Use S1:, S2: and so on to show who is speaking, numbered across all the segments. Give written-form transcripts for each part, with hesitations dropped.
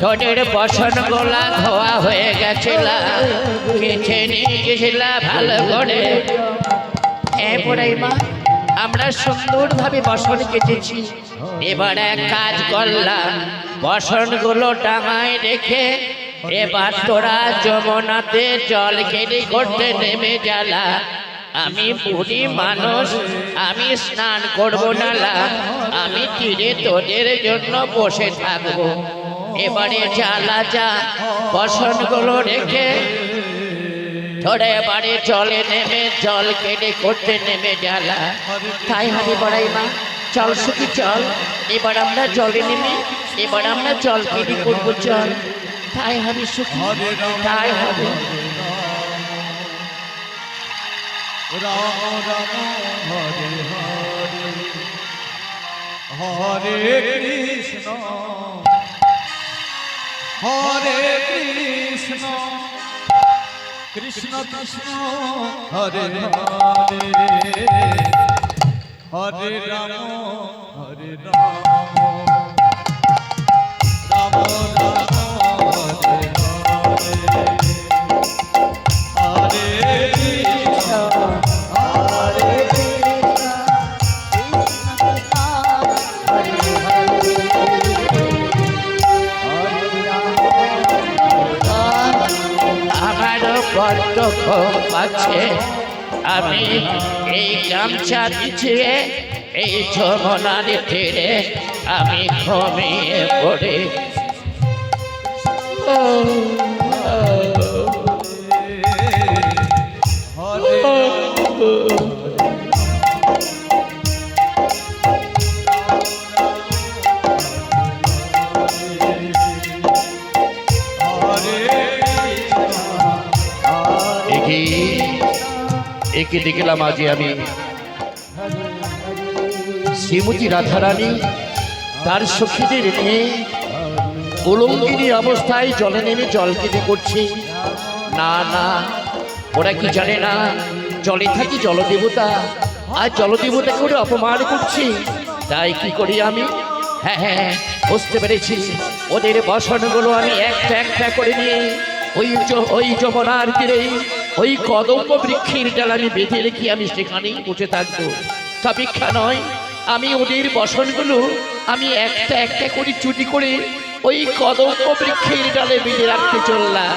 S1: ঠোঁটের বসন গোলা ধোয়া হয়ে গেছিল, কেছে নিয়ে গেছিল ভালো করে। হ্যাঁ পড়াই মা, আমরা সুন্দরভাবে বসন কেটেছি। এবার এক কাজ করলাম, বসনগুলো ডাঙায় রেখে এবার তোরা যমুনাতে জল কেটে করতে নেমে জ্বালা। আমি বুড়ি মানুষ, আমি স্নান করব না, আমি তীরে তোদের জন্য বসে থাকবো। এবারে জ্বালা যা, বসনগুলো রেখে তোরা এবারে জলে নেমে জল কেটে করতে নেমে জ্বালা। তাই হবে বড়াই মা, চল সুখী চল, এবার আমরা জলে নেমে এবার আমরা জল কেটে করবো চল। তাই হবে সুখী, তাই হবে।
S2: রাম রাম হরে হরে হরে কৃষ্ণ হরে কৃষ্ণ কৃষ্ণ কৃষ্ণ হরে হরে হরে রাম হরে রাম রাম রাম হরে হরে হরে কৃষ্ণ হরে কৃষ্ণ কৃষ্ণ
S1: আমারও বড্ড ঘুম পাচ্ছে, আমি এই গামছা বিছিয়ে এই যমুনার তীরে আমি ঘুমিয়ে পড়ি। একে দেখলাম আজ আমি শ্রীমতী রাধারানী তার সখীদের নিয়ে উলঙ্গিনী অবস্থায় জলে নেমে জল কেটে করছে। না না, ওরা কি জানে না জলে থাকি জলদেবতা, আর জলদেবতাকে ওরা অপমান করছে। তাই কি করি আমি, হ্যাঁ হ্যাঁ বুঝতে পেরেছি, ওদের বসনগুলো আমি একটা একটা করে নিয়ে ওই যমুনার তীরে ওই কদম্ব বৃক্ষের ডাল আমি বেঁধে রেখে আমি সেখানেই বসে থাকবো। তপেক্ষা নয়, আমি ওদের বসনগুলো আমি একটা একটা করে চুরি করে ওই কদম্ব বৃক্ষের ডালে বেঁধে রাখতে চললাম।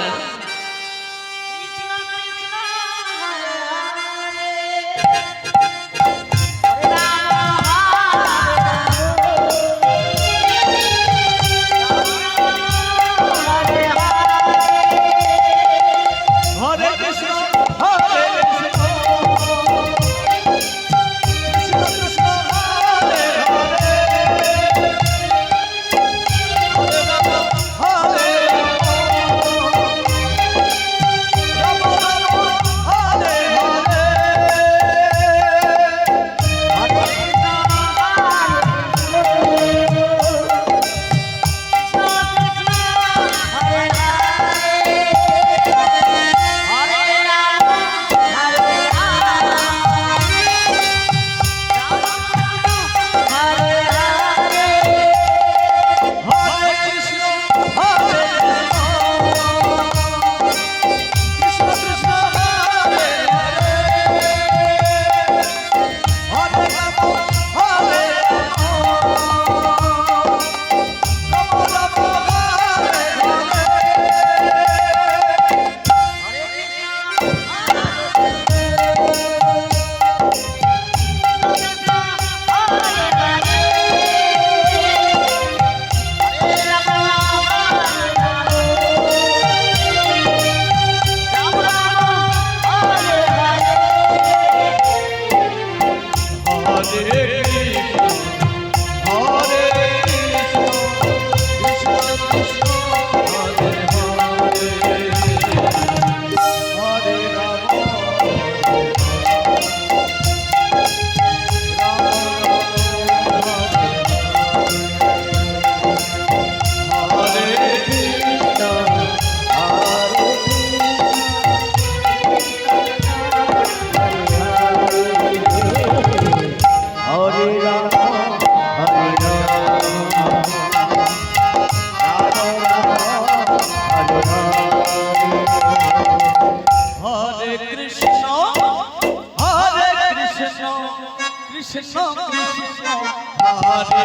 S2: হরে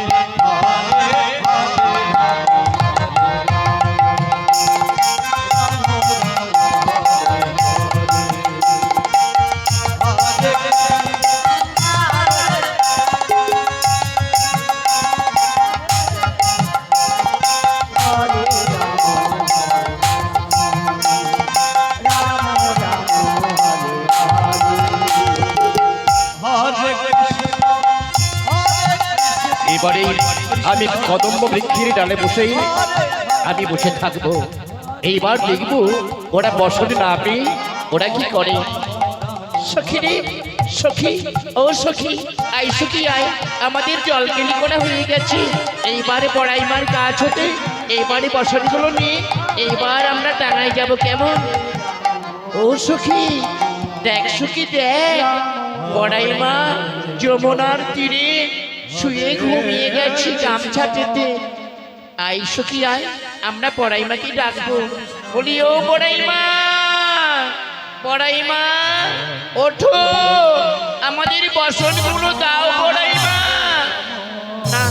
S1: এবারে আমি কদম্ব বৃক্ষের ডালে বসেই আমি বসে থাকবো। এইবার দেখবো ওরা বসনে না পেয়ে ওরা কি করে। সখী রে সখী, ও সখী, আই সখী আয়, আমাদের জল কেলি করা হয়ে গেছে। এইবারে পড়াইমার কাজ হতে এইবারে বসনগুলো নিয়ে এইবার আমরা টাঙায় যাব কেমন। ও সখী দেখ সখী দেখ, পড়াইমা যমুনার তীরে শুয়ে ঘুমিয়ে গেছি গামছা পেতে। আই সখী আয়, আমরা পড়াইমাকে ডাকবো। বলি ও পড়াইমা, পড়াইমা ওঠো, আমাদের বসনগুলো দাও পড়াইমা। না,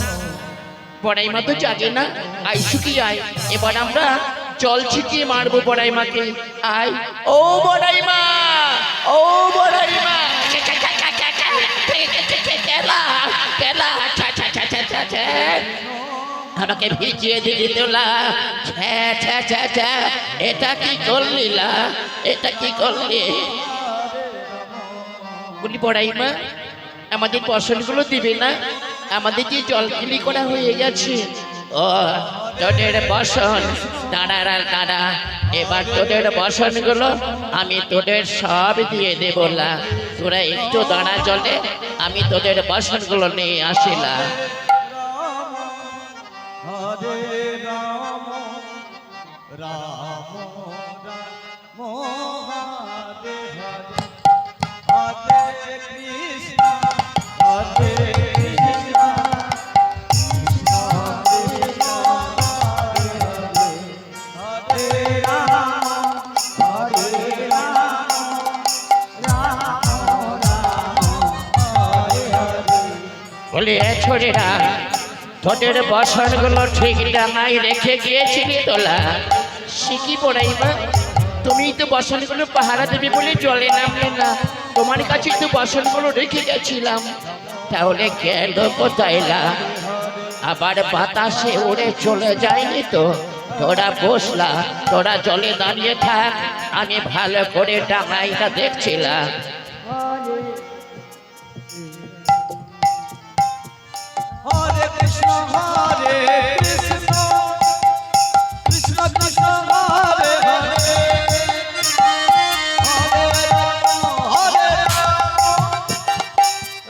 S1: পড়াইমা তো জাগে না। আই সখী আয়, এবার আমরা জল ছিটিয়ে মারবো পড়াইমাকে। আয় ও পড়াইমা, ও পড়াইমা, আমাকে ভিজিয়ে দিলি তোলা। এটা কি করলিলা, এটা কি করলি। বলি পড়াইমা আমাদের ফসলগুলো দিবে না, আমাদের যে জল কিলি করা হয়ে গেছে। ও তোদের বসন, দাঁড়ারা দাঁড়া, এবার তোদের বসনগুলো আমি তোদের সব দিয়ে দেবো না। তোরা একটু দাঁড়া জলে, আমি তোদের বসনগুলো নিয়ে আসিলাম।
S2: হরে রাম রাম রাম হরে হরে হরে কৃষ্ণ হরে কৃষ্ণ কৃষ্ণ কৃষ্ণ হরে হরে হরে রাম হরে রাম রাম রাম হরে হরে।
S1: বলি এ ছোড়েরা, তোদের বসনগুলো ঠিক ডাঙায় রেখে গিয়েছিলি তোলা। শিখি পড়াইমা, তুমি তো বসনগুলো পাহারা দেবে বলে জলে নামলে না, তোমার কাছে তো বসনগুলো রেখে গেছিলাম। তাহলে গেল কোথায় না? আবার বাতাসে উড়ে চলে যায়নি তো? তোরা বসলা, তোরা জলে দাঁড়িয়ে থাক, আমি ভালো করে ডাঙাইটা দেখছিলাম।
S2: হরে কৃষ্ণ হরে কৃষ্ণ কৃষ্ণ কৃষ্ণ হরে হরে হরে রাম হরে রাম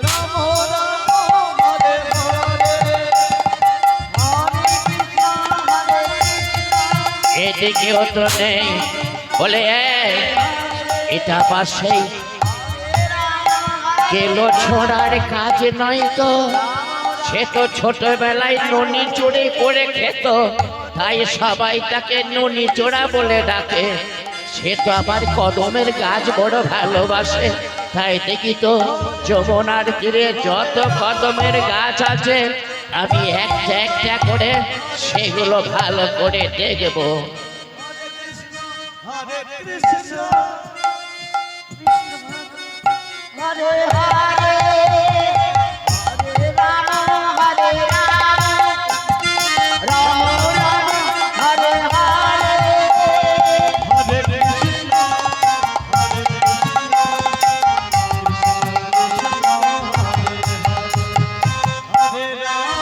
S2: রাম রাম হরে হরে হরে কৃষ্ণ হরে কৃষ্ণ।
S1: এদিকেও তো নেই। বলে এটা পাশেই গেল ছোড়ার কাজ নয় তো। সে তো ছোটবেলায় ননি চড়ে করে খেত, তাই সবাই তাকে ননি চোরা বলে ডাকে। সে তো আবার কদমের গাছ বড় ভালোবাসে, তাই দেখি তো যমুনার তীরে যত কদমের গাছ আছে আমি একটা একটা করে সেগুলো ভালো করে দেখবো।
S2: হরে কৃষ্ণ
S3: হরে হরে হরে রাম হরে রাম রাম রাম হরে হরে
S2: হরে কৃষ্ণ হরে কৃষ্ণ কৃষ্ণ কৃষ্ণ হরে রাম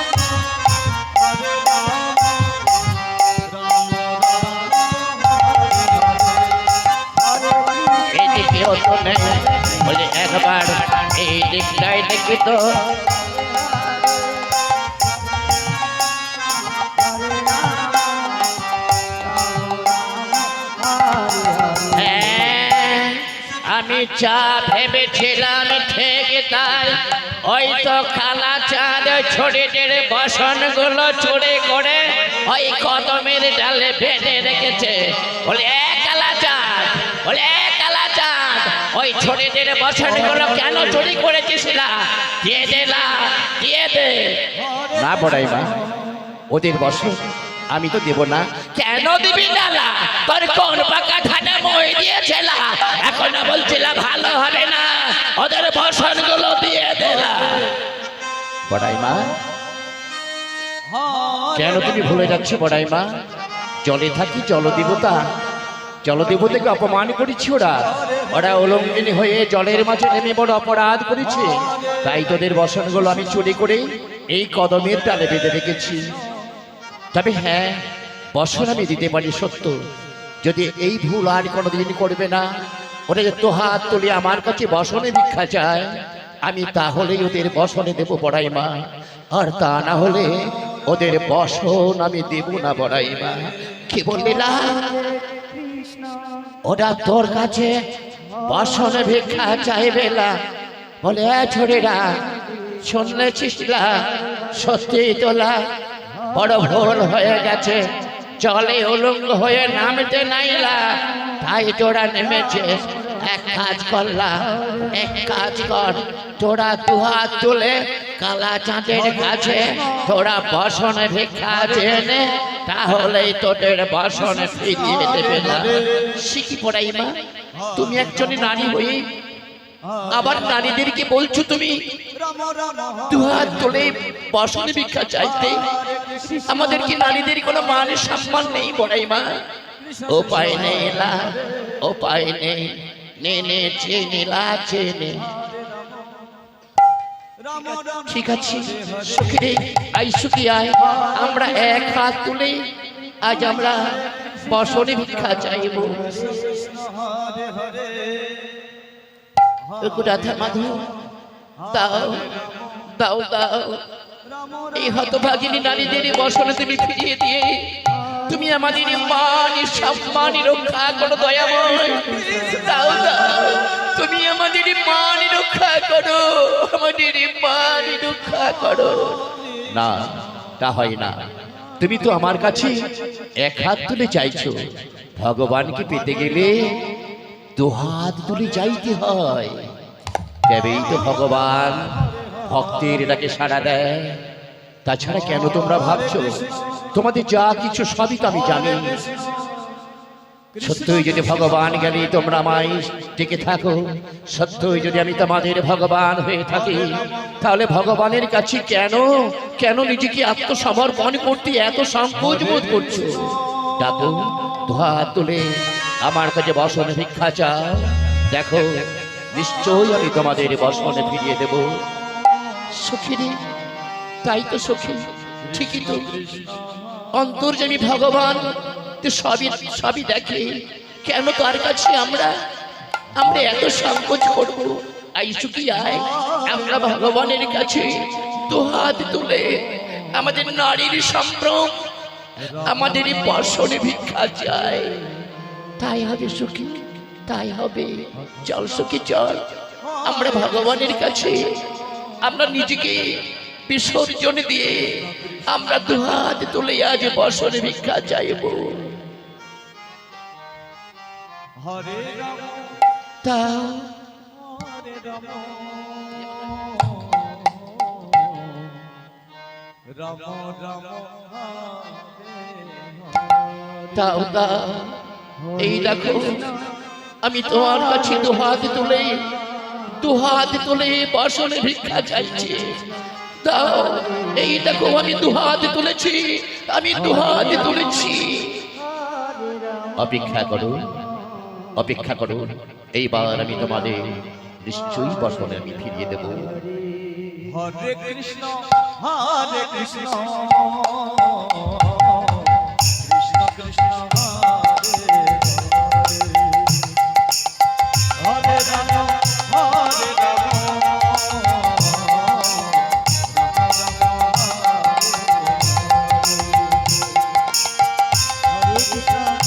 S2: হরে রাম রাম রাম হরে হরে।
S1: এদিকেও তো নেই। বলে একবার এই দিকটাই দেখি তো। হ্যাঁ, আমি চা ভেবেছিলাম ঠিক তাই। ওই তো কালা চাঁদ ছড়িয়ে বসনগুলো চড়ে করে ওই কদমের ডালে বেঁধে রেখেছে। বলে কালা চাঁদ, বলে কালা চাঁদ, ওই ছোটদের বসনগুলো কেন চুরি করেছিলা? দিয়ে দেলা, দিয়ে দে।
S4: না বড়াই মা, ওদের বসন আমি তো দেব না।
S1: কেন দিবি না? তোর কোন পাকা ধানে মই দিয়েছিলা? এখন বলছিলা ভালো হবে না, ওদের বসনগুলো দিয়ে দেলা।
S4: বড়াই মা, কেন তুমি ভুলে যাচ্ছ বড়াই মা? জলে থাকি জলদেবতা, জলদেবতাকে অপমান করেছি ওরা। ওরা উলঙ্গিনী হয়ে জলের মাঝে নেমে বড় অপরাধ করেছে। তাই তোদের বসনগুলো আমি চুরি করে এই কদমের ডালে বেঁধে রেখেছি। তবে হ্যাঁ, বসন আমি দিতে পারি সত্য, যদি এই ভুল আর কোনোদিন করবে না। ওরা যে তো হাত তুলে আমার কাছে বসনে ভিক্ষা চায়, আমি তাহলেই ওদের বসনে দেবো বড়াই মা। আর তা না হলে ওদের বসন আমি দেব না বড়াই মা। কি বললি না? ওরা তোর কাছে বসনে ভিক্ষা চাইবে না বলে? ছোড়েরা, শুনলেছিস না? সত্যি তোলা বড় ভুল হয়ে গেছে। জলে উলঙ্গ হয়ে নামতে নাইলা, তাই তোরা নেমেছে। এক কাজ করলা, এক কাজ কর, তোরা দুহাত তুলে কালা চাঁদের কাছে তোরা বসনে ভিক্ষা চেনে, তাহলেই তোদের বসনে ফিরিয়ে দেবে না। শিখি পড়াই মা, তুমি একজনই নারী হয়ে আবার নারীদেরকে বলছো তুমি দুহাত তুলে বসনে ভিক্ষা চাইতে? আমাদের কি নারীদের কোনো মান সম্মান নেই বড়াই মা? উপায় নেই লা, উপায় নেই। নে নে চেনে লা, চেনে। ঠিক আছে সুখী রে, আই সুখী আয়। আমরা এক হাত তুলে আজ আমরা বসনে ভিক্ষা চাইব। রাধা মাধব, দাও দাও দাও, এই হতভাগিনী নারীদের বসনে তুমি ফিরিয়ে দিয়ে তুমি আমাদের মান সম্মান রক্ষা করো দয়াময়। দাও দাও, তুমি আমাদের মান রক্ষা করো, আমাদের মান রক্ষা করো। না, তা হয় না। তুমি তো আমার কাছে এক হাত তুলে চাইছো, ভগবানকে পেতে গেলে দুহাত তুলে যাইতে হয়। তবেই তো ভগবান ভক্তের ডাকে সাড়া দেয়। তাছাড়া কেন তোমরা ভাবছো তোমাদের যা কিছু সবই তো আমি জানি? সত্যই যদি ভগবান জ্ঞানী তোমরা আমায় টিকে থাকো, সত্যই যদি আমি তোমাদের ভগবান হয়ে থাকি, তাহলে ভগবানের কাছে কেন কেন নিজেকে আত্মসমর্পণ করতে এত সংকোচ বোধ করছো? ডাকো, দুহাত তুলে আমার কাছে বসনে ভিক্ষা চাও। দেখো, নিশ্চয়ই আমি তোমাদের বসনে ফিরিয়ে দেব। সখী রে, তাই তো সখী, ঠিকই তো। অন্তর্যামী ভগবান তো সবই সবই দেখে, কেন তার কাছে আমরা এত সংকোচ করব? আই সুখী আয়, আমরা ভগবানের কাছে দুহাত তুলে আমাদের নারীর সম্ভ্রম, আমাদের বসনে ভিক্ষা চাই। তাই হবে সুখী, তাই হবে। চল সুখী চল, আমরা ভগবানের কাছে আমরা নিজেকে বিসর্জন দিয়ে আমরা দুহাত তুলে আজ বসনে ভিক্ষা চাইব।
S2: হরে রাম,
S4: তাও
S2: হরে রাম, রাম রাম
S4: তাও দাও। এই দেখো, আমি তোমার কাছে দুহাত তুলে বসনে ভিক্ষা চাইছি। দাও, এই দেখো আমি দুহাত তুলেছি, আমি দুহাত তুলেছি। অপেক্ষা করুন, অপেক্ষা করুন, এইবার আমি তোমাদের নিশ্চয়ই বসনে আমি ফিরিয়ে দেব।
S2: হরে কৃষ্ণ, হরে কৃষ্ণ, কৃষ্ণ কৃষ্ণ হরে হরে, হরে রাম, হরে রাম, রাম রাম হরে হরে, হরে কৃষ্ণ,